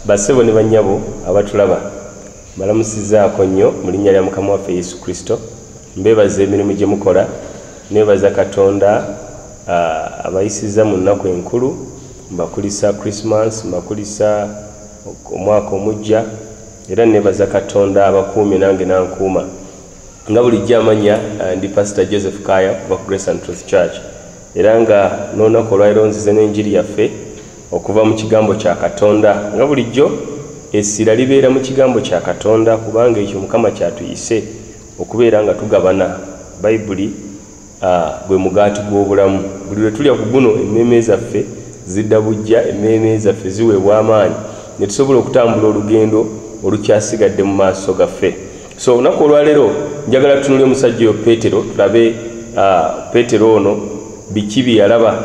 Basebo ne banyabo abatulaba balamusizaako nnyo mu linnya lya Mukama waffe Yesu Kristo. Mbebaza emirimu gye mukola, nebaza Katonda abayisiza mu nnaku enkulu, mbakulisa Christmas, mbakulisa omwaka omujja, era nebaza Katonda abakuumye nange nankuuma. Nga bulijjo amanya ndi Pastor Joseph Kaya kuva ku Grace and Truth Church, era nga n'olunaku olwaliro nzize n'enjiri yaffe okuva mu kigambo kya Katonda. Nga bulijjo essira libeera mu kigambo kya Katonda, kubanga ekyo Mukama kyatuyise okubeera nga tugabana Bayibuli bwe mugaati gw'obulamu. Buli lwe tulya ku guno emmeeme zaffe zidda bujja, emmeeme zaffe ziweebwa amaanyi, ne tusobola okutambula olugendo olukyasigadde mu maaso gaffe. So olunaku olwaleero njagala tutunule omusajja oyo Peetero, tulabe Peetero ono biki bye yalaba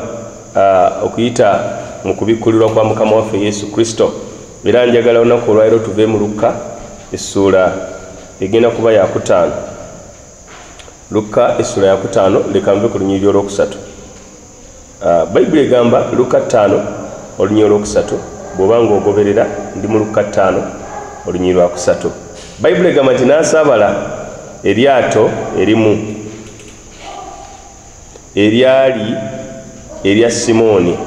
okuyita mu kubikkulirwa kwa Mukama waffe Yesu Kristo. Era njagala olunaku olwaleero tuve mu Luka essuula egenda kuba ya 5. Luka essuula ya 5, leka nve ku lunyiriri olwokusatu. Bayibuli egamba Luka 5 olunyiriri olwokusatu, bw'oba ng'ogoberera ndi mu Luka 5 olunyiriri lwa 3. Bayibuli egamba nti n'asaabala eryato erimu eryali erya Simooni,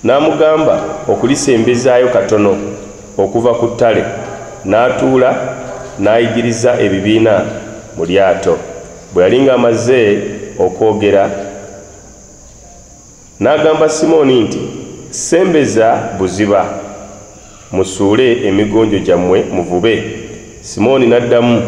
n'amugamba okulisembezaayo katono okuva ku ttale, n'atuula n'ayigiriza ebibiina mu lyato. Bwe yali ng'amaze okwogera, n'agamba Simooni nti, sembeza buziba, musuule emigonjo gyammwe muvube. Simooni n'addamu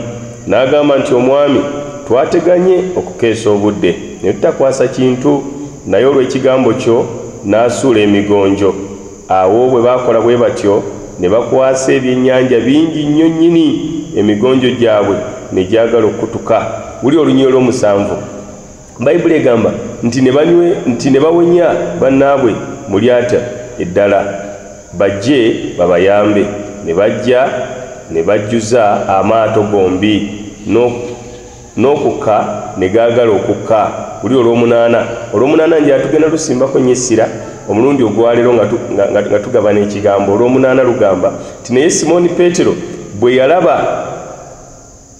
n'agamba nti, Omwami, twateganye okukeesa obudde ne tutakwasa kintu, naye olw'ekigambo kyo n'asuula emigonjo. Awo bwe baakola bwe batyo ne bakwasa ebyennyanja bingi nnyo nnyini, emigonjo gyabwe ne gyagala okutuka. Buli olunyiriri olw'omusanvu Bayibuli egamba nti ne bawonya bannaabwe mu lyata eddala bajje babayambe. Ne bajja ne bajjuza amaato gombi, n'okukka ne gaagala okukka. Buli olw'omunaana nje tugenda lusimbako nnyo essira omulundi ogwaleero nga tugabana ekigambo. Olw'omunaana lugamba nti naye Simooni Peetero bwe yalaba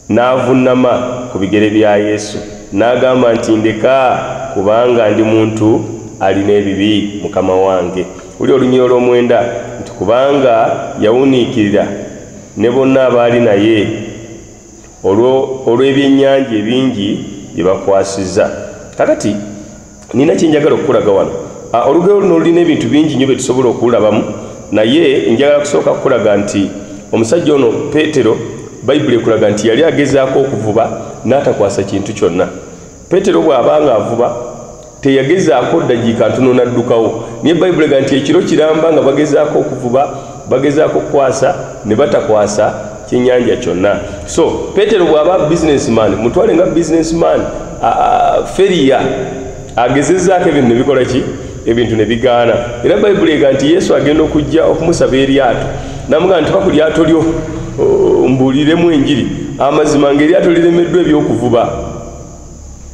n'avunnama ku bigere bya Yesu, n'agamba nti, ndeka, kubanga ndi muntu alina ebibi, Mukama wange. Buli olunyiriri olw'omwenda nti kubanga yawuniikirira ne bonna abaali naye olw'ebyennyanja ebingi bye bakwasizza. Kakati nina kyenjagala okukulaga wano. Olugero luno lulina ebintu bingi nnyo bye tusobola okululabamu, naye njagala kusooka kukulaga nti omusajja ono Peetero, Bayibuli ekulaga nti yali agezaako okuvuba n'atakwasa kintu kyonna. Peetero bw'abanga avuba teyagezaako ddakiika ntono n'addukawo, naye Bayibuli egamba nti ekiro kiramba nga bagezaako okuvuba, bagezaako okukwasa ne batakwasa kyennyanja kyonna. So Peetero bw'aba businessman, mutwale nga businessman, feriya agezezzaako ebintu ne bikola ki? Ebintu ne bigaana. Era Bayibuli egamba nti Yesu agenda okujja okumusaba eryato, n'amugamba nti ku lyato lyo mbuuliremu enjiri, amazima ng'eryato liremeddwa ebyokuvuba.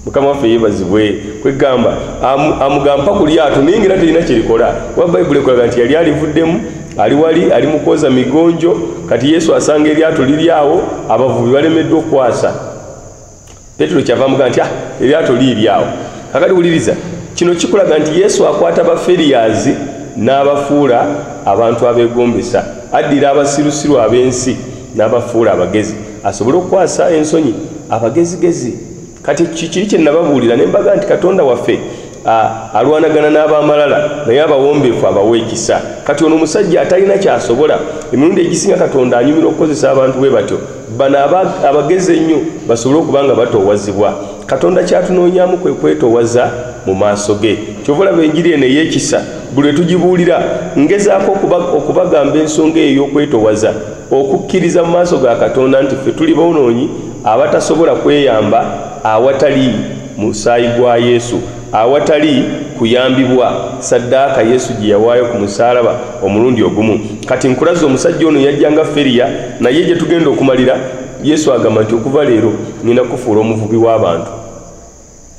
Mukama waffe yeebazibwe. Kwegamba amugamba ku lyato naye ng'era terina kyerikola. Kuba Bayibuli ekolaga nti yali alivuddemu, ali wali ali mukoza migonjo, kati Yesu asanga eryato liri awo, abavubi balemeddwa okukwasa. Peetero kyava amugamba nti eryato liri awo. Kakati wuliriza, kino kikulaga nti Yesu akwata baferiyazi n'abafuula abantu abeegombesa, addira abasirusiru ab'ensi n'abafuula abagezi, asobole okukwasa ensonyi abagezigezi. Kati kiri kye nababuulira ne mbaga nti Katonda waffe alwanagana n'ab'amalala naye abawombeefu abawa ekisa. Kati ono omusajja atalina kyasobola, emirundi egisinga Katonda anyumira okukozesa abantu bwe batyo, bano abagezi ennyo basobole okuba nga batoowazibwa. Katonda kyatunoonyaamu kwe kwetoowaza mu maaso ge. Kyova olaba enjiri eno ey'ekisa buli lwe tugibuulira ngezaako okubagamba ensonga eyo y'okwetoowaza, okukkiriza mu maaso ga Katonda nti ffe tuli boonoonyi abatasobola kweyamba awatali musaayi gwa Yesu, awatali kuyambibwa saddaaka Yesu gye yawaayo ku musaalaba omulundi ogumu. Kati nkulaza omusajja ono yajjanga feriya, naye gye tugenda okumalira Yesu agamba nti okuva leero nina kufuula omuvubi w'abantu.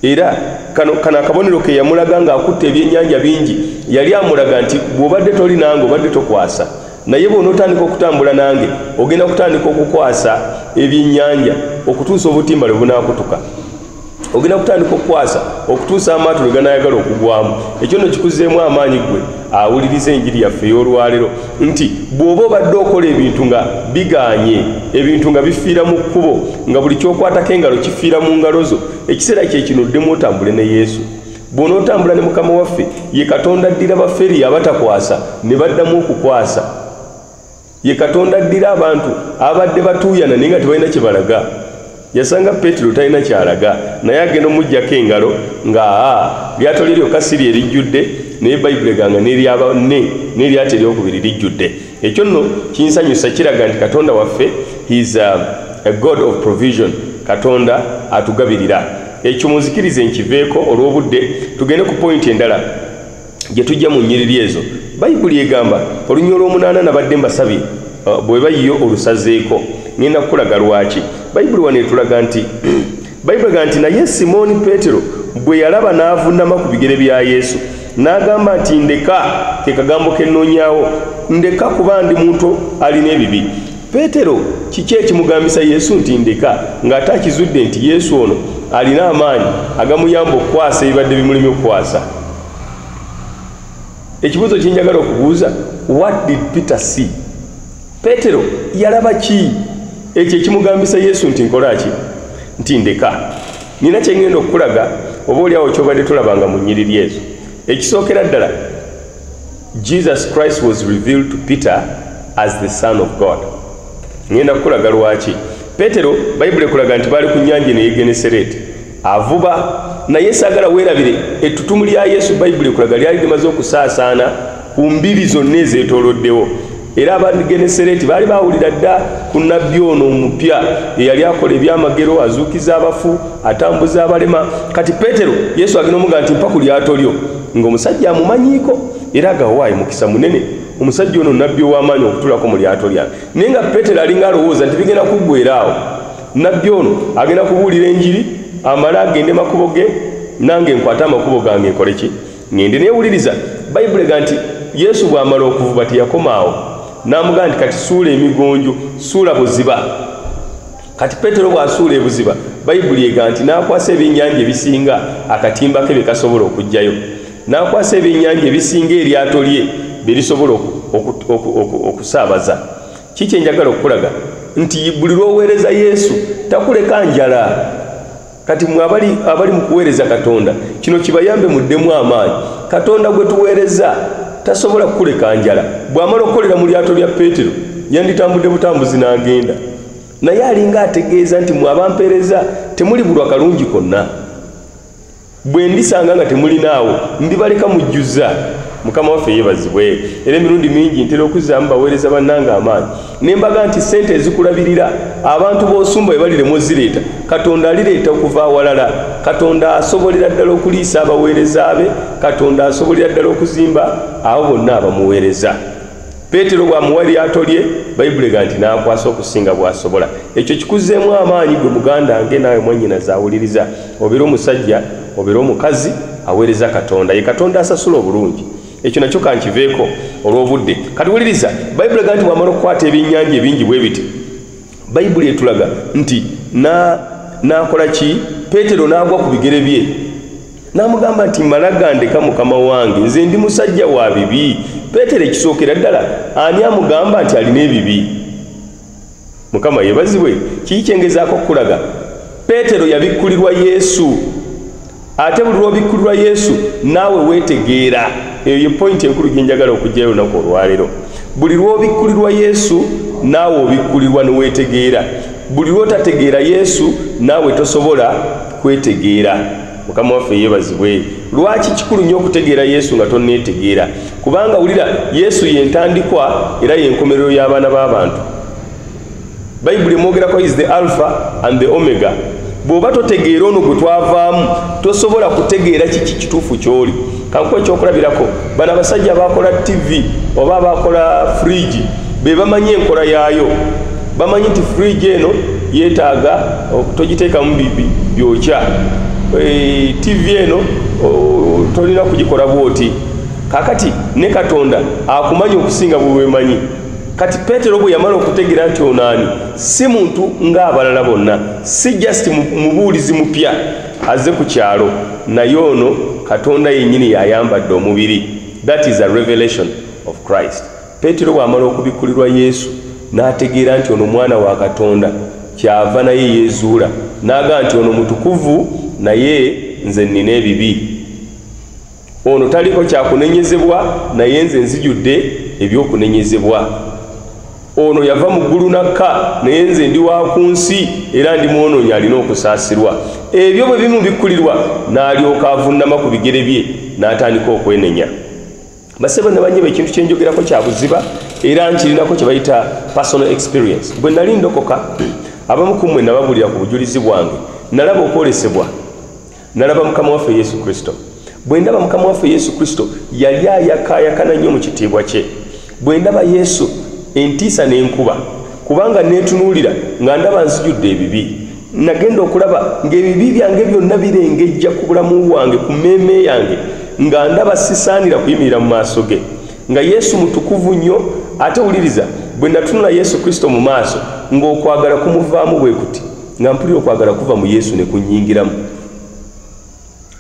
era kano akabonero ke yamulaga ng'akutte ebyennyanja bingi yali amulaga nti bw'obadde toli nange obadde tokwasa naye bw'onootandika okutambula nange ogenda kutandika okukwasa ebyennyanja okutuusa obutimba lwe bunaakutuka ogenda kutandika okukwasa okutuusa amaato lwe ganaayagala okugwamu ekyo nno kikuzeemu amaanyi gwe awuliriza enjiri yaffe ey'olwaleero nti bw'oba obadde okola ebintu nga biganye ebintu nga bifiira mu kkubo nga buli kyokwatako engalo kifiira mu ngalo zo ekiseera kye kino oddemu otambule ne yesu bw'onootambula ne mukama waffe ye katonda addira baferi abatakwasa ne baddamu okukwasa ye katonda addira abantu abadde batuuyana naye nga tebalina kye balaga yasanga Petero talina kyalaga naye agenda omuggyako engalo nga lyato lye lyokka si lye lijjudde naye bayibuli eganga n'eryaba ne n'eryata eryokubiri lijjudde ekyo nno kinsanyusa kiraga nti katonda waffe he is a god of provision katonda atugabirira ekyo muzikirize nkiveeko olw'obudde tugende ku pointi endala gye tujja mu nnyiriri ezo bayibuli egamba olunywa olw'omunaana nabadde mbasabye bwe bayiyo olusazeeko ngenda kukulaga lwaki bayibuli wano etulaga nti bayibuli egamba nti naye Simooni Peetero bwe yalaba n'avuunama ku bigere bya Yesu n'agamba nti ndeka ke kagambo ke nnoonyaawo ndeka kuba ndi muntu alina ebibi Peetero kiki ekimugambisa Yesu nti ndeka ng'ate akizudde nti Yesu ono alina amaanyi agamuyamba okukwasa ebibadde bimulimye okukwasa ekibuuzo kyenjagala okubuuza what did Peter see Peetero yalaba ki ekyo ekimugambisa Yesu nti nkola ki nti ndeka nina kye ngenda okukulaga oba oliawo kyobadde tolabanga mu nnyiriri ezo ekisookera ddala Jesus Christ was revealed to Peter as the Son of God ngenda kukulaga lwaki Peetero bayibuli ekulaga nti baali ku nnyanja ne Genesareeti avuba naye saagala weerabire ettutumu lya Yesu bayibuli ekulaga lyali limaze okusaasaana ku mbiri zonna ezeetooloddewo era Abagenesareeti baali baawulira dda ku nnabbi ono omupya eyali akola ebyamagero azuukiza abafu atambuza abalema kati Peetero Yesu agenda omuga nti mpa ku lyato lyo ng'omusajja amumanyiiko era agawaayi mukisa munene omusajja ono nnabbi ow'amaanyi okutulako mu lyato lyange naye nga Peetero alinga alowooza nti bigenda kuggweeraawo nnabbi ono agenda kubuulira enjiri amale agende makubo ge nange nkwate amakubo gange nkole ki ngende neewuliriza bayibuli ega nti Yesu bw'amala okuvuba teyakomaawo n'amugamba nti kati suula emigonjo suula buziba kati Peetero bw'asuula ebuziba bayibuli ega nti n'akwasa ebyennyanja ebisinga akatimba ke bye kasobola okugjayo n'akwasa ebyennyanja ebisinga eryato lye bye lisobola okusaabaza kiki enjagala okukulaga nti buli lw'oweereza Yesu takuleka njala kati mwe abali mu kuweereza Katonda kino kibayambe muddemu amaanyi Katonda gwe tuweereza tasobola kukuleka njala bw'amala okukolera mu lyato lya Peetero yanditambudde butambuzi n'agenda naye alinga ategeeza nti mwe abampeereza temuli bulwa kalungi konna bwe ndisanga nga temulinaawo ndibaleka mujjuza mukama waffe yeebazibwe era emirundi mingi ntera okuzzaamu baweereza bannanga amaanyi ne mbaga nti ssente ezikulabirira abantu b'osumba bwe baliremu ozireeta Katonda alireeta okuva awalala Katonda asobolera ddala okuliisa abaweereza be Katonda asobolera ddala okuzimba abo bonna abamuweereza Peetero bw'amuwa lyato lye bayibuli ega nti n'akwasa okusinga bw'asobola ekyo kikuzzeemu amaanyi gwe muganda nge naawe mwannyinaze awuliriza obeera omusajja obeera omukazi aweereza Katonda ye Katonda asasula obulungi ekyo nakyo kankiveeko olw'obudde kati wuliriza bayibuli ega nti bw'amala okukwata ebyennyanja ebingi bwe biti bayibuli etulaga nti n'akola ki Peetero n'agwa ku bigere bye n'amugamba nti mala gandeka mukama wange nze ndi musajja wa bibi Peetero ekisookera ddala ani amugamba nti alina ebibi mukama yeebazibwe kiki kyengezaako okukulaga Peetero yabikkulirwa Yesu ate buli lw'obikkulirwa Yesu naawe weetegeera eyo ye pointi enkulu gyenjagala okugyayo olunaku olwaleero buli lw'obikkulirwa Yesu naawe obikkulirwa ne weetegeera buli lw'otategeera Yesu naawe tosobola kwetegeera mukama waffe yeebazibwe lwaki kikulu nnyo okutegeera Yesu nga tonneetegeera kubanga wulira Yesu yentandikwa era yenkomerero y'abaana b'abantu bayibuli emwogerako is the alpha and the omega bw'oba totegeera ono gwe twavaamu tosobola kutegeera kiki kituufu ky'oli kankuwa ekyokulabirako bano abasajja abakola TV oba abakola fridge be bamanyi enkola yaayo bamanyi nti fridge eno yeetaaga togiteekamu byokya TV eno tolina kugikola bwoti kakati ne Katonda akumanya okusinga bwe wemanyi kati Petero bwe yamala okutegeera nti onaani si muntu ng'abalala bonna si just mubuulizi mupya azze ku kyalo naye ono Katonda yennyini yayambadde omubiri. That is a revelation of Christ. Petero bw'amala okubikkulirwa Yesu n'ategeera nti ono mwana wa Katonda kyava naye yeezuula n'agamba nti ono mutukuvu naye nze nnina ebibi. Ono taliko kyakunenyezebwa naye nze nzijudde ebyokunenyezebwa. Ono yava mu ggulu nakka naye nze ndi wa ku nsi era ndi mwonoonyi alina okusaasirwa. Ebyo bwe bimubikkulirwa n'alyoka avunnama ku bigere bye n'atandika okwenenya. Basebo ne banyeba ekintu kye njogerako kya buziba era nkirinako kye bayita personal experience. Bwe nali ndokoka abamu ku mmwe nababulira ku bujulizi bwange nalaba okwolesebwa nalaba Mukama waffe Yesu Kristo. Bwe ndaba Mukama waffe Yesu Kristo yali ayakaayakana nnyo mu kitiibwa kye. Bwe ndaba Yesu entiisa n'enkuba kubanga neetunuulira nga ndaba nzijudde ebibi. Nagenda okulaba ng'ebibi byange byonna birengejja ku bulamu bwange ku mmeeme yange nga ndaba sisaanira kuyimirira mu maaso ge nga Yesu mutukuvu nnyo. Ate wuliriza bwe natunula Yesu Kristo mu maaso ng'okwagala kumuvaamu bwe kuti nga mpulira okwagala kuva mu Yesu ne kunnyingiramu.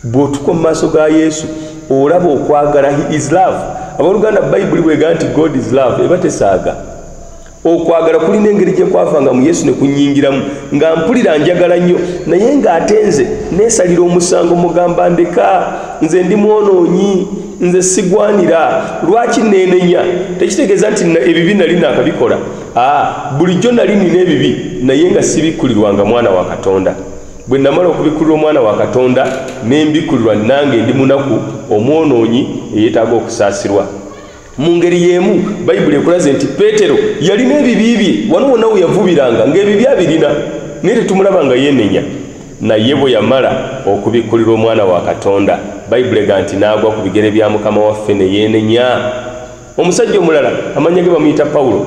Bw'otuka mu maaso ga Yesu olaba okwagala, he is love. Abooluganda Bayibuli bw'egamba nti God is love eba tesaaga. Okwagala kulina engeri gye kwavanga mu Yesu ne kunnyingiramu nga mpulira njagala nnyo naye ng'ate nze neesalira omusango mugamba ndeka nze ndi mwonoonyi nze sigwanira. Lwaki neenenya? Tekitegeeza nti ebibi nali naakabikola. Bulijjo nali nina ebibi naye nga sibikkulirwanga mwana wa Katonda. Bwe namala okubikkulirwa omwana wa Katonda ne mbikkulirwa nange ndi munaku omwonoonyi eyeetaaga okusaasirwa. Mu ngeri y'emu Bayibuli ekulaze nti Petero yalina ebibi bye wano wonna we yavubiranga ng'ebibi abirina naye tetumulaba nga yeenenya. Naye bwe yamala okubikkulirwa omwana wa Katonda Bayibuli egamba nti n'agwa ku bigere bya Mukama waffe ne yeenenya. Omusajja omulala amannya ge bamuyita Pawulo.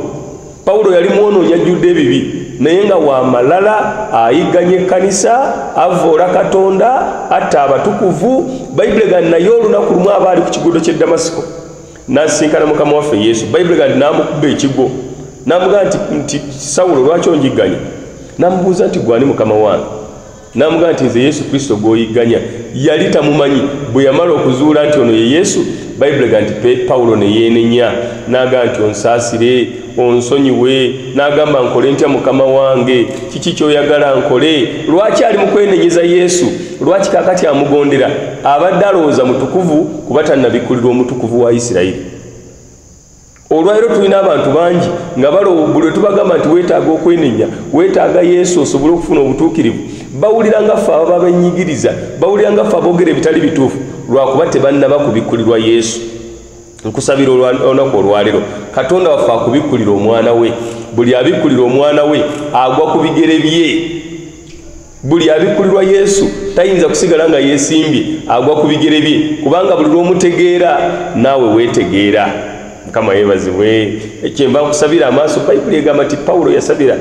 Pawulo yali mwonoonyi ajjudde ebibi naye nga wa malala ayigganya ekkanisa avoola Katonda atta abatukuvu. Bayibuli egamba naye olunaku lumu aba ali ku kiguudo ky'e Damasiko n'asisinkana Mukama waffe Yesu. Bayibuli egamba n'amukuba ekigo n'amugamba nti Sawulo lwaki onjigganya? N'amubuuza nti gwani Mukama wange? N'amugamba nti nze Yesu Kristo gw'oyigganya. Yali tamumanyi. Bwe yamala okuzuula nti ono ye Yesu Bayibuli egamba nti Pawulo ne yeenenya n'agamba nti onsaasire onsonyiwe. N'agamba nkole ntya Mukama wange? Kiki ky'oyagala nkole? Lwaki ali mu kwenenyeza Yesu? Lwaki kaakati amugondera? Abadde alowooza mutukuvu kuba tannabikkulirwa omutukuvu wa Isirayiri. Olwaleero tulina abantu bangi nga buli tubagamba nti weetaaga okwenenya weetaaga Yesu osobole okufuna obutuukirivu bawulira nga ffe ababa benyigiriza bawulira nga ffe aboogera ebitali bituufu lwakuba tebannaba kubikkulirwa Yesu. Nkusabira olunaku olwaleero Katonda waffe akubikkulira omwana we. Buli abikkulira omwana we agwa ku bigere bye. Buli abikkulirwa Yesu tayinza kusigala nga yeesimbye agwa ku bigere bye kubanga buli lw'omutegeera naawe weetegeera. Mukama yeebazibwe. Ekyemba nkusabira amaaso Bayibuli egamba nti Pawulo yasabira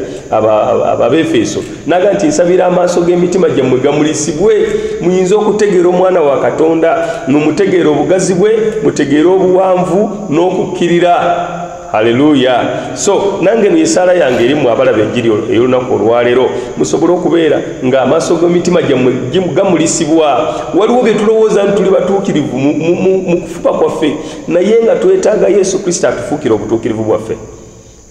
Abefeso n'agamba nti nsabira amaaso g'emitima gyammwe gamulisibwe muyinza okutegeera omwana wa Katonda n'omutegeera obugazi bwe mutegeera obuwanvu n'okukkirira. Haleluya. So nange n'esaala yange erimu abalaba enjiri ey'olunaku olwaleero musobole okubeera ng'amaaso g'emitima gyammwe gamulisibwa. Waliwo bye tulowooza nti tuli batuukirivu mu kufuba kwaffe naye nga twetaaga Yesu Kristo atufuukira obutuukirivu bwaffe.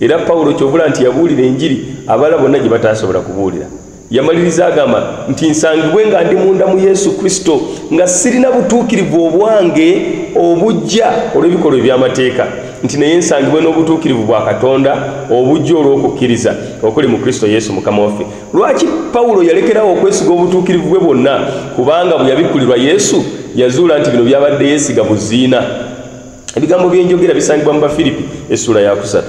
Era Pawulo kyovula nti yabuulira enjiri abalala bonna gye bataasobola kubuulira. Yamaliriza agamba nti nsangibwe nga ndi munda mu Yesu Kristo nga sirina butuukirivu obwange obujja olw'ebikolwa eby'amateeka nti naye nsangibwe n'obutuukirivu bwa Katonda obujja olw'okukkiriza okuli mu Kristo Yesu Mukama waffe. Lwaki Pawulo yalekerawo okwesiga obutuukirivu bwe bwonna? Kubanga bwe yabikkulirwa Yesu yazuula nti bino byabadde yeesiga buziina. Ebigambo byenjogera bisangibwa mu Bafiripi essula ya 3.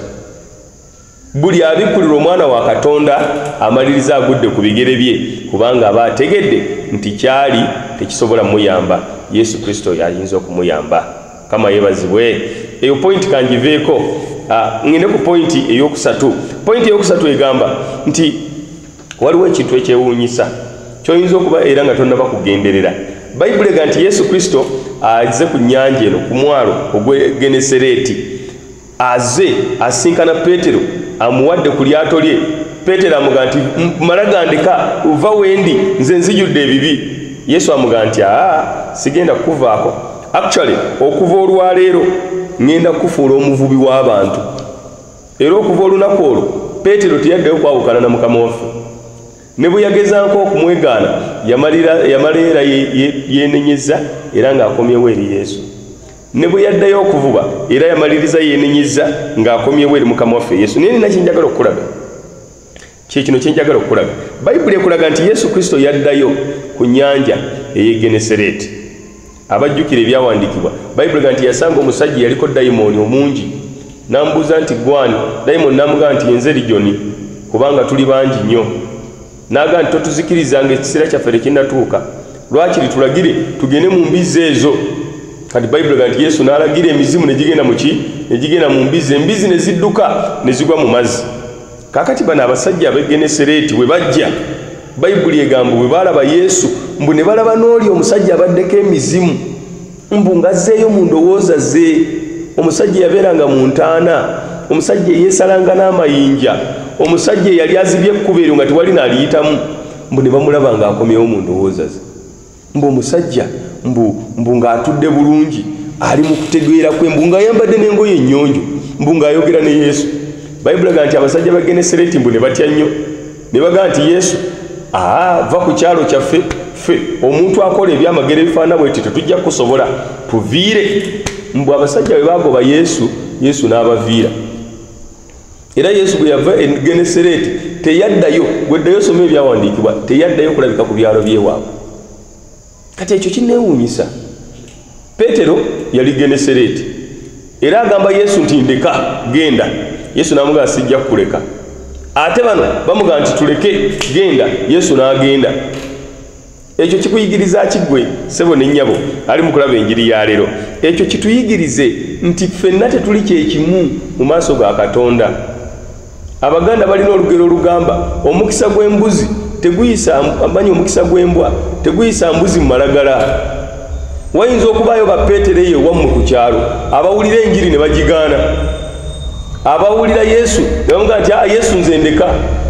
Buli abikkulirwa omwana wa Katonda amaliriza agudde ku bigere bye kubanga aba ategedde nti kyali tekisobola muyamba Yesu Kristo yayinza okumuyamba. Kama yeebazibwe. Eyo point kangiveeko. Ngende ku point eyokusatu. Point eyokusatu egamba nti waliwo ekintu ekyewuunyisa kyoyinza okuba era nga tonnaba kugenderera. Bayibuli ega nti Yesu Kristo azze ku nnyanja eno ku mwalo ogw'Genesereti, azze asinkana Peetero amuwadde ku lyato lye. Peetero amugaa nti mala gandeka uva wendi nze nzijudde ebibi. Yesu amugaa nti sigenda kukuvaako. Actually okuva olwaleero ngenda kufuula omuvubi w'abantu. Era okuva olunaku olwo Peetero teyaddeyo kwawukana na Mukama waffe. Ne bwe yagezaako okumwegaana yamalira yeenenyeza era ng'akomyewo eri Yesu. Ne bwe yaddayo okuvuba era yamaliriza yeenenyeza ng'akomyewo eri Mukama waffe Yesu. Naye nina kyenjagala okukulaga, kyekino kyenjagala okukulaga. Bayibuli ekulaga nti Yesu Kristo yaddayo ku nnyanja ey'e Genesereti. Abajjukira ebyawandiikibwa, Bayibuli ega nti yasanga omusajja yaliko dayimooni omungi, n'amubuuza nti gwani? Dayimooni n'amugamba nti yenze Lijoni, kubanga tuli bangi nnyo. N'agamba nti totuzikiriza ng'ekiseera kyaffe tekinnatuuka, lwakiri tulagire tugende mu mbizzi ezo. Kati Bayibuli ega nti Yesu n'alagira emizimu ne gigenda mu ki? Ne gigenda mu mbizzi, embizzi ne zidduka ne zigwa mu mazzi. Kaakati bano abasajja ab'e Genesereti bwe bajja, Bayibuli egamba bwe baalaba Yesu mbu ne balaba n'oli omusajja abaddeko emizimu, mbu ng'azzeeyo mu ndowooza ze. Omusajja yabeeranga mu ntaana, omusajja eyeesalanga n'amayinja, omusajja eyali azibye ekkubo eryo nga tewali n'aliyitamu, mbu ne bamulaba ng'akomyewo mu ndowooza ze. Mbu omusajja mbu ng'atudde bulungi, ali mu kutegeera kwe, mbu ng'ayambadde n'engoye ennyonjo, mbu ng'ayogera ne Yesu. Bayibuli ega nti abasajja ba Genesereti mbu ne batya nnyo, ne bagamba nti Yesu, va ku kyalo kyaffe, ffe omuntu akola ebyamagero ebifaanana bwe tetujja kusobola, tuviire. Mbu abasajja bwe bagoba Yesu, Yesu n'abaviira. Era Yesu bwe yava e Genesereti teyaddayo, gweddayo soma ebyawandiikibwa, teyaddayo kulabika ku byalo by'ewaabwe. Kati ekyo kinneewuunyisa. Peetero yali Genesereti era agamba Yesu nti ndeka genda. Yesu n'amugamba sijja kuleka. Ate bano bamugamba nti tuleke genda, Yesu n'agenda. Ekyo kikuyigiriza kigwe sebo ne nnyabo ali mu kulaba enjiri ya leero. Ekyo kituyigirize nti ffenna tetuli kyekimu mu maaso ga Katonda. Abaganda balina olugero olugamba omukisa gw'embuzi teguyisa, amanyi omukisa gw'embwa teguyisa mbuzi mu malagala. Wayinza okubaayo ba Peetero eyo wammwe ku kyalo abawulira enjiri ne bagigaana, abawulira Yesu ne bamugamba nti Yesu nze ndeka,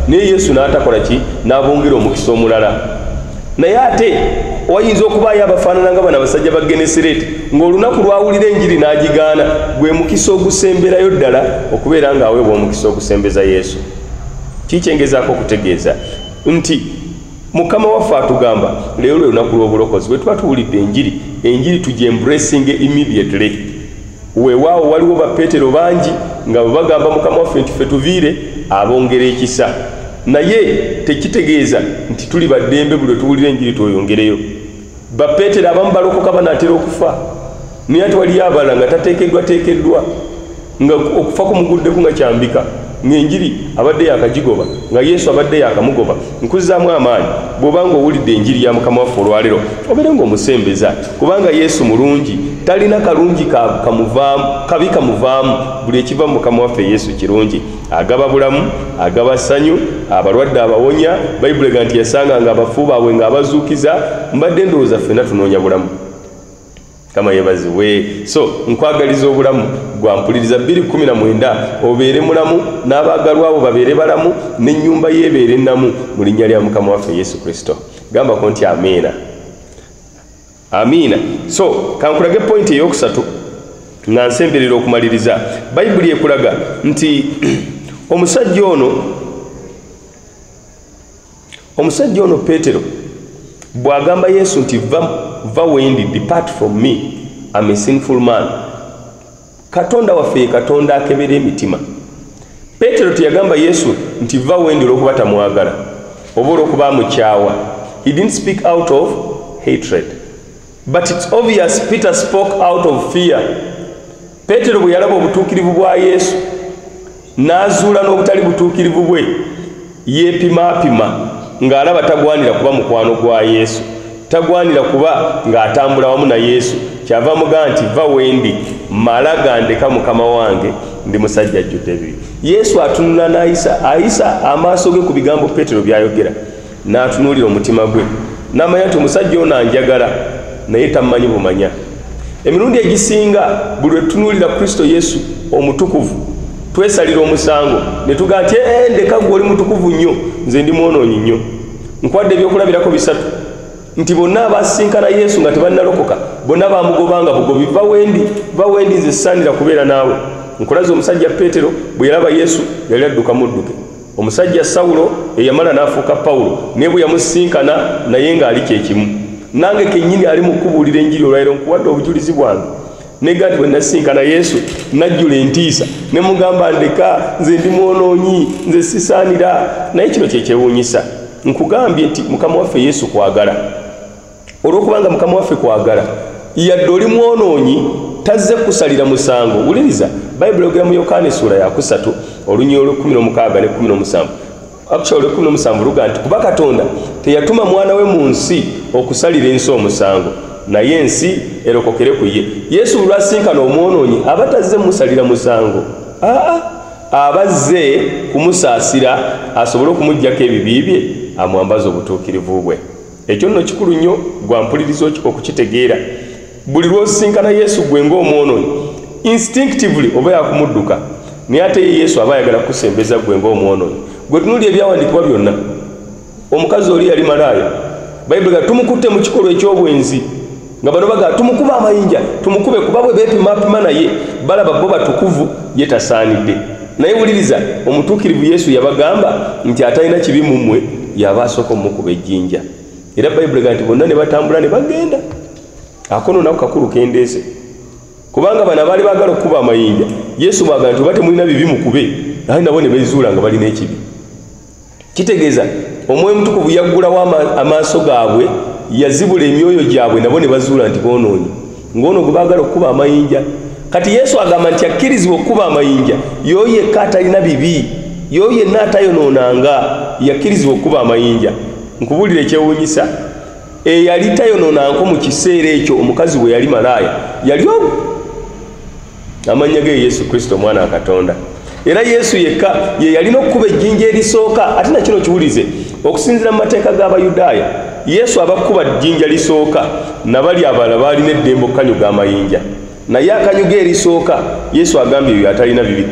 naye Yesu n'atakola ki? N'abongera omukisa omulala. Naye ate wayinza okubaayo abafaanana nga bano abasajja ba Genesereti ng'olunaku lwawulira enjiri n'agigaana, gwe mukisa ogusemberayo ddala okubeera ng'aweebwa omukisa ogusembeza Yesu. Kikyengezaako okutegeeza nti Mukama waffe atugamba leero lwe lunaku lw'obulokozi, bwe tuba tuwulidde enjiri, enjiri tugyembracing immediately. Weewaawo waliwo ba Peetero bangi nga bwe bagamba Mukama waffe nti ffe tuviire, abongera ekisa. Naye tekitegeeza nti tuli baddembe buli tuwulira enjiri tweyongereyo. Ba Peetero abamu balokoka banaatera okufa, naye ate waliyo abalala nga tateekeddwa nga okufa kumuguddeku nga kyambika, ng'enjiri abadde yakagigoba, nga Yesu abadde yakamugoba. Nkuzaamu amaanyi bw'obanga owulidde enjiri ya Mukama waffe olwaleero obeere ng'omusembeza, kubanga Yesu mulungi, talina kalungi kabi kamuvaamu. Buli ekiva mu Mukama waffe Yesu kirungi, agaba bulamu, agaba ssanyu, abalwadde abawonya. Bayibuli ega nti yasanga nga abafu baabwe ng'abazuukiza. Mbadde ndowooza ffenna tunoonya bulamu. Kama yebaziwe. So nkwagaliza obulamu gwampuliriza 2:19 obeere mulamu n'abaagalwa abo babeere balamu n'ennyumba yeebeere ennamu mu linnya lya Mukama waffe Yesu Kristo. Gambako nti amiina. Amiina. So kankulage point eyokusatu nga nsemberera okumaliriza. Bayibuli ekulaga nti omusajja ono Peetero bw'agamba Yesu nti va wendi, depart from me, I'm a sinful man. Katonda waffe Katonda akebera emitima. Peetero teyagamba Yesu nti va wendi olw'okuba tamwagala oba olw'okuba amukyawa. He didn't speak out of hatred, but it's obvious Peter spoke out of fear. Peetero bwe yalaba obutuukirivu bwa Yesu n'azuula n'obutali butuukirivu bwe, yeepimaapima ng'alaba tagwanira kuba mukwano gwa Yesu, tagwanira kuba ng'atambula wamu na Yesu. Kyava mugamba nti va wendi, mala gandeka Mukama wange, ndi musajja ajjudde ebibi. Yesu atunula n'ayisa amaaso ge ku bigambo Peetero by'ayogera. n'atunuulira omutima gwe n'amanya nti omusajja ono anjagala naye tamanyi bumanya. Emirundi egisinga buli lwe tutunuulira Kristo Yesu omutukuvu twesalira omusango ne tugaa nti ndeka gwe oli mutukuvu nnyo, nze ndi mwonoonyi nnyo. Nkwadde ebyokulabirako bisatu nti bonna abasinkana Yesu nga tebannalokoka bonna bamugobanga bugobi, va wendi nze saanira kubeera naawe. Nkulaze omusajja Peetero bwe yalaba Yesu yali adduka mudduke. Omusajja Sawulo eyamala n'afuuka Pawulo naye bwe yamusinkana naye ng'ali kyekimu. Nange kennyini ali mu kubuulira enjiri olwaleero nkuwadde obujulizi bwange nega nti bwe nasinkana Yesu najjula entiisa ne mugamba ndeka nze ndi mwonoonyi nze sisaanira. Naye kino kye kyewuunyisa, nkugambye nti Mukama waffe Yesu kwagala. Olw'okubanga Mukama waffe kwagala yadde oli mwonoonyi tazze kusalira musango. Wuliriza Bayibuli egera mu Yokaana essuula ya 3 olunyiriri olw'16 ne 17. Actually olw'17 luga nti kuba Katonda teyatuma mwana we mu nsi okusalira ensi omusango naye ensi erokokere ku ye. Yesu lwasinkana omwonoonyi aba tazze musalira musango, abazze kumusaasira asobole okumuggyako ebibi bye amwambaza obutuukirivu bwe. Ekyo nno kikulu nnyo gwa mpulirizo okukitegeera. Buli lwosinkana Yesu gwe ng'omwonoonyi instinctively oba yakumudduka naye ate ye Yesu aba ayagala kusembeza gwe ng'omwonoonyi. Gwe tunuulira ebyawandiikibwa byonna, omukazi oli yali malaaya, Bayibuli ga tumukutte mu kikolwa eky'obwenzi nga bano baga tumukuba amayinja tumukube kuba bwe beepimapima naye balaba bo batukuvu ye tasaanidde. Naye wuliriza omutuukirivu Yesu yabagamba nti atalina kibi mu mmwe yaba asooka omukuba ejjinja. Era Bayibuli ga nti bonna ne batambula ne bagenda. Akono nako kakulu kendeese kubanga bano abaali baagala okukuba amayinja Yesu bwaga nti oba temulina bibi mukube naye nabo ne beezuula nga balina ekibi. Kitegeeza Omwoyo Mutukuvu yaggulawo amaaso gaabwe yazibula emyoyo gyabwe nabo ne bazuula nti boonoonyi ng'ono gwe baagala okukuba amayinja. Kati Yesu agamba nti akkirizibwa okukuba amayinja y'oyo yekka atalina bibi, y'oyo yenna atayonoonanga yakkirizibwa okukuba amayinja. Nkubuulira ekyewuunyisa, eyali tayonoonanko mu kiseera ekyo omukazi bwe yali malaaya yali omu. Amannya ge Yesu Kristo Mwana wa Katonda. Era Yesu yekka ye yalina okukuba ejjinja erisooka. Ate na kino kiwulize, okusinziira mu mateeka g'Abayudaaya Yesu abakuba ejjinja lisooka nabali abalala baalina eddembe okukanyuga amayinja, naye akanyuga erisooka Yesu agambye eyo atalina bibi.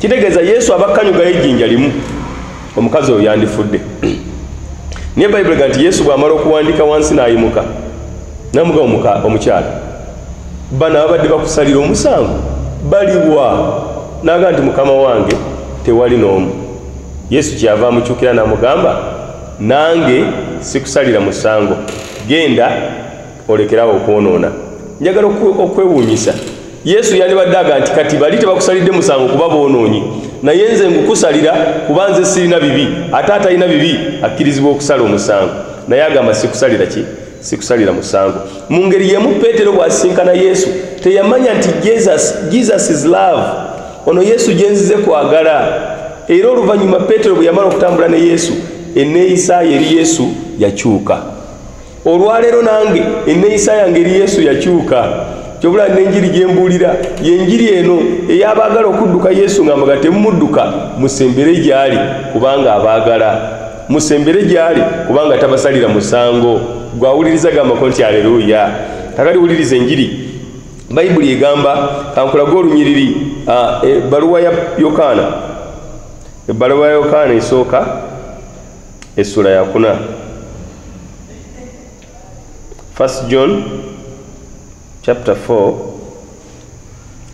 Kitegeeza Yesu abakanyugayo ejjinja limu omukazi oyo yandifudde. Naye Bayibuli ga nti Yesu bw'amala okuwandiika wansi n'ayimuka n'amuga omukyala, bano abadde bakusalira omusango baliwa? N'agamba nti Mukama wange tewali n'omu. Yesu kyava amukyukira n'amugamba nange sikusalira musango, genda olekerawo okwonoona. Njagala okwewuunyisa, Yesu yandibadde aga nti kati bali tebakusalidde musango kuba boonoonyi, naye nze ngukusalira kuba nze sirina bibi, ate atalina bibi akkirizibwa okusala omusango. Naye agamba sikusalira ki? Sikusalira musango. Mu ngeri y'emu Peetero bw'asinkana Yesu teyamanya nti Jesus is love. Ono Yesu gyenzize kwagala. Era oluvannyuma Peetero bwe yamala okutambula ne Yesu enneeyisa eri Yesu yakyuka. Olwaleero nange enneeyisa yange eri Yesu yakyuka. Kyobula n'enjiri gye mbuulira y'enjiri eno ey'abaagala okudduka Yesu ng'amaga temumudduka, musembere gy'ali kubanga abaagala, musembere gy'ali kubanga tabasalira musango. Gwawuliriza gambako nti aleluya. Kakati wuliriza enjiri Bayibuli egamba, kankulage olunyiriri ebbaluwa ya Yokaana, ebbaluwa ya Yokaana esooka essula ya 4. 1 John chapter 4,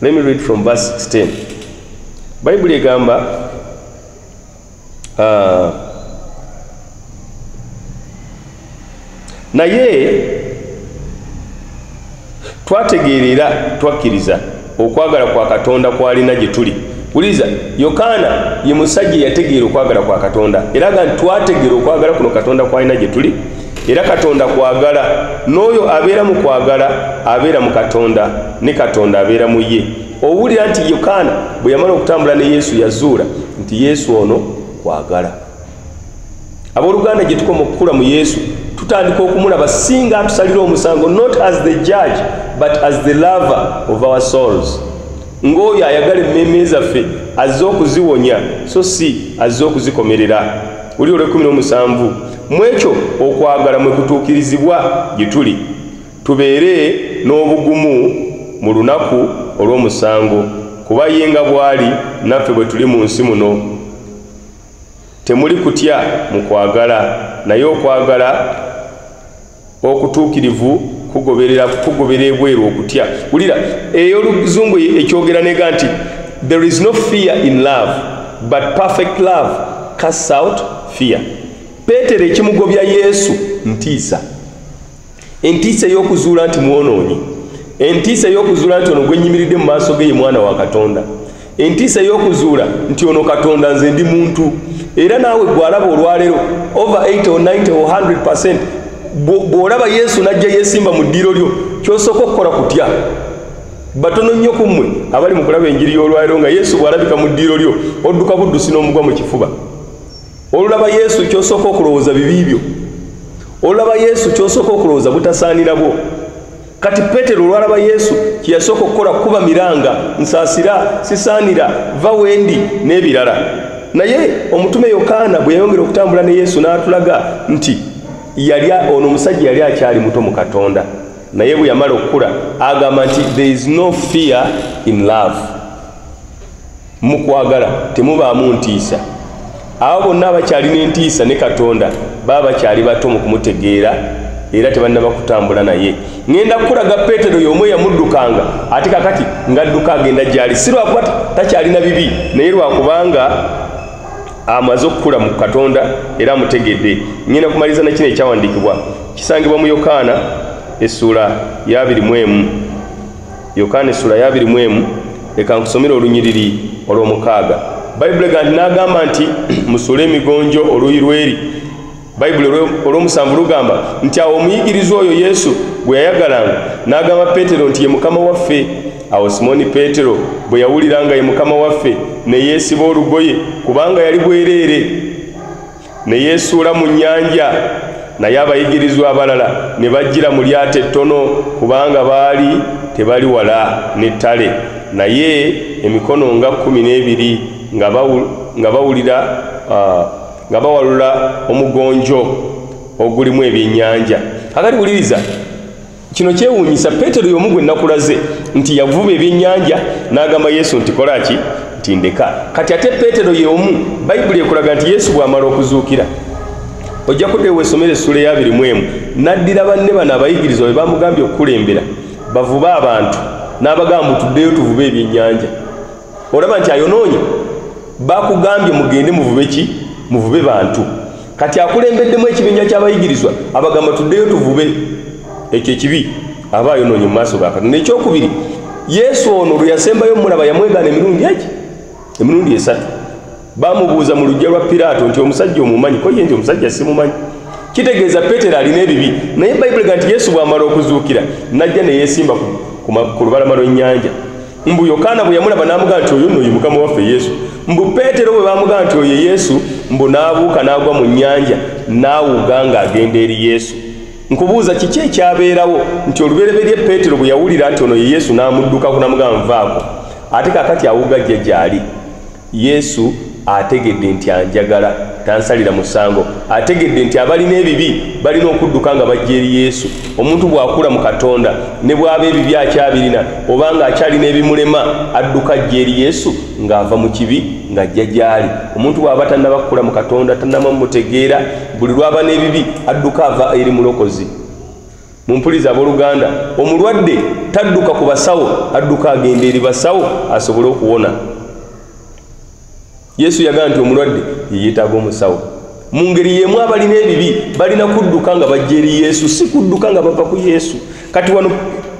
let me read from verse 16. Bayibuli egamba naye twategeerera twakkiriza okwagala kwa Katonda kwalina gye tuli. Wuliriza, Yokaana ye musajja yategeera okwagala kwa Katonda, era nga twategeera okwagala kuno Katonda kwalina gye tuli, era Katonda kwagala, n'oyo abeera mu kwagala abeera mu Katonda, ne Katonda abeera mu ye. Owulira nti Yokaana bwe yamala okutambula ne Yesu yazuula nti Yesu ono kwagala. Abooluganda gye tukoma okukula mu Yesu tutandika okumulaba singa atusalira omusango, not as the judge but as the lover of our souls. Ng'oyo ayagala emmeeme zaffe azze okuziwonya so si azze okuzikomerera. uli olwe 17 mwekyo okwagala mwe kutuukirizibwa gituli tubeere n'obugumu mu lunaku olw'omusango kuba yenga bwali naffe bwe tuli mu nsi muno temuli kutya mu kwagala naye okwagala okutuukirivu kugoberera ebweru okutya wulira ey'oluzungu ekyogera nega nti there is no fear in love but perfect love casts out fear. Peetero ekimugobya Yesu ntiisa, entiisa ey'okuzuula nti mwonoonyi, entiisa ey'okuzuula nti ono gwennyimiridde mu maaso ge ye mwana wa Katonda, entiisa ey'okuzuula nti ono Katonda nze ndi muntu. Era naawe gwalaba olwaleero over 80 or 90 or 100% bw'olaba Yesu n'ajja yeesimba mu ddiiro lyo ky'osooka okukola kutya. Batono nnyo ku mmwe abali mu kulaba enjiri y'olwaleero nga Yesu bw'alabika mu ddiiro lyo odduka buddusi n'omugwa mu kifuba. Olulaba Yesu ky'osooka okulowooza bibi byo, olulaba Yesu ky'osooka okulowooza butasaanira bwo. Kati Peetero olwalaba Yesu kye yasooka okukola kuba miranga, nsaasira, sisaanira, va wendi n'ebirala. Naye omutume Yokaana bwe yayongera okutambula ne Yesu n'atulaga nti ono omusajja yali akyali muto mu Katonda, naye bwe yamala okukula agamba nti there is no fear in love. Mu kwagala temubaamu ntiisa. Abo bonna abakyalina entiisa ne Katonda baba bakyali bato mu kumutegeera era tebannaba kutambula naye. Ngenda kukulaga Peetero y'omu yamuddukanga ate kakati ng'adduka agenda gy'ali, si lwakuba takyalina bibi naye lwakubanga amaze okukula mu Katonda era amutegedde. Ngenda kumaliza na kino ekyawandiikibwa kisangibwa mu Yokaana essula ya 21. Yokaana essula ya 21, leka nkusomera olunyiriri olw'omukaaga. Bayibuli n'agamba nti musule emigonjo oluuyi lweri. Bayibuli olw'omusanvu lugamba nti awo omuyigiriza oyo Yesu bwe yayagalanga n'agamba Peetero nti ye Mukama waffe. Awo Simooni Peetero bwe yawulira nga ye Mukama waffe ne yeesiba olugoye kubanga yali bwereere ne yeesuula mu nnyanja, naye abayigirizwa abalala ne bajjira mu lyato ettono kubanga baali tebali wala n'ettale, naye emikono nga 12 nga bawalula omugonjo ogulimu ebyennyanja. Akati wuliriza kino kyewuunyisa. Peetero y'omu gwe nakulaze nti yavuba ebyennyanja n'agamba Yesu nti kola ki, nti ndeka. Kati ate Peetero y'omu Bayibuli ekulaga nti Yesu bw'amala okuzuukira ojja kuddeewo esomera essula ya 21 n'addira banne bano abayigirizwa bwe bamugambye okukulembera bavuba abantu n'abagamba tuddeyo tuvube ebyennyanja. Olaba nti ayonoonye, bakugambye mugende muvube ki, muvube bantu. Kati akulembeddemu ekibiina ky'abayigirizwa abagamba tuddeyo tuvube, ekyo ekibi aba ayonoonye mu maaso ga Katonda. Ekyokubiri, Yesu ono lwe yasembayo mulaba yamwegaana emirundi 3. Bamubuuza mu luggya lwa Piraato nti omusajja omumanyi? Ko ye nti omusajja simumanyi. Kitegeeza Peetero alina ebibi, naye Bayibuli nti Yesu bw'amala okuzuukira n'ajja ne yeesimba ku lubalama lw'ennyanja. Mbu Yokaana bwe yamulaba n'amugamba nti oyo nno ye Mukama waffe Yesu. Mbu Peetero bwe bamugamba nti oyo Yesu, mbu n'abuuka n'agwa mu nnyanja n'awuga ng'agenda eri Yesu. Nkubuuza kiki ekyabeerawo nti olubereberye Peetero bwe yawulira nti ono ye Yesu n'amuddukako n'amugamba nvaako, ate kakati awuga ajja gy'ali. Yesu ategedde nti anjagala, tansalira musango. Ategedde nti abalina ebibi balina okudduka nga bajja eri Yesu. Omuntu bw'akula mu Katonda ne bw'aba ebibi akyabirina obanga akyalina ebimulema adduka ajja eri Yesu ng'ava mu kibi ng'ajja gy'ali. Omuntu bw'aba tannaba kukula mu Katonda, tannaba mutegeera, buli lw'aba n'ebibi adduka ava eri mulokozi. Mumpuliza abooluganda, omulwadde tadduka ku basawo, adduka agenda eri basawo asobole okuwona. Yesu yagamba nti omulwadde yeetaaga omusawo. Mu ngeri y'emu abalina ebibi balina kudduka nga bajja eri Yesu, si kudduka nga bava ku Yesu. Kati wano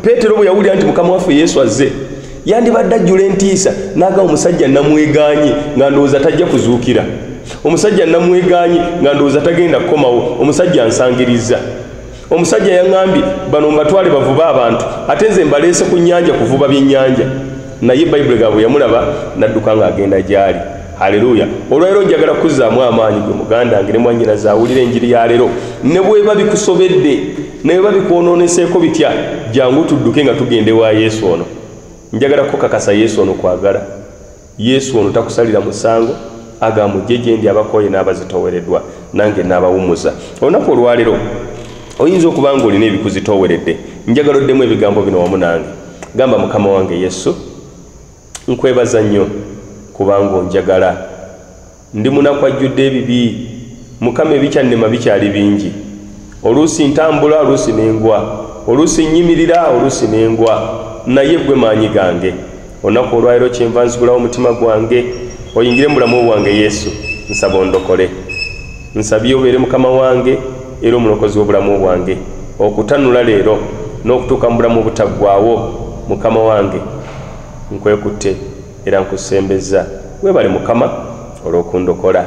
Peetero bwe yawulira nti Mukama waffe Yesu azze, yandibadde ajjula entiisa n'agamba omusajja namwegaanye nga ndowooza tajja kuzuukira. Omusajja namwegaanye nga ndowooza tagenda kukomawo, omusajja ansangiriza. Omusajja yaŋŋambye bano mbatwale bavuba abantu ate nze mbaleese ku nnyanja kuvuba byennyanja. Naye Bayibuli gaabwe yamulaba n'adduka ng'agenda gy'ali. Haleluya. Olwaleero njagala kuzzaamu amaanyi gwe muganda wange ne mwannyinaze awulira enjiri ya leero. Ne bweba bikusobedde, ne bweba bikwonooneseeko bitya, jangu tudduke nga tugende wa Yesu ono. Njagala kukakasa Yesu ono kwagala. Yesu ono takusalira musango, agamujje gye ndi abakoye n'abazitoowereddwa nange n'abawumuza. Olunaku olwaleero oyinza okuba nga olina ebikuzitooweredde, njagala oddemu ebigambo bino wamu nange. Gamba Mukama wange Yesu, nkwebaza nnyo kubanga onjagala. Ndi munaku ajjudde ebibi, Mukama ebikyannema bikyali bingi. Oluusi ntambula, oluusi n'engwa, oluusi nnyimirira, oluusi n'engwa, naye ggwe maanyi gange. Olunaku olwaleero kyenva nzigulawo omutima gwange, oyingire mu bulamu bwange Yesu, nsaba ondokole. Nsabye obeere Mukama wange era omulokozi w'obulamu bwange, okutanula leero n'okutuuka mu bulamu obutaggwaawo. Mukama wange nkwekutte era nkusembeza. Weebale Mukama olw'okundokola.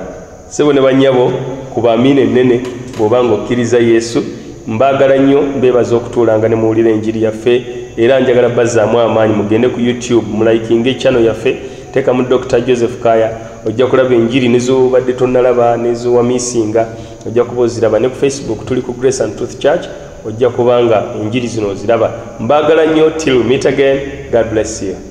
Ssebo ne bannyabo kuba amiina ennene bw'obanga okkiriza Yesu. Mbaagala nnyo, mbeebaza okutuulanga ne muwulira enjiri yaffe, era njagala bazzaamu amaanyi mugende ku YouTube mulayikinge channel yaffe, teekamu Dr. Joseph Kaya, ojja kulaba enjiri nezobadde tonnalaba nezowamiisinga, ojja kuba oziraba. Ne ku Facebook tuli ku Grace and Truth Church, ojja kubanga enjiri zino oziraba. Mbaagala nnyo, till we meet again, God bless you.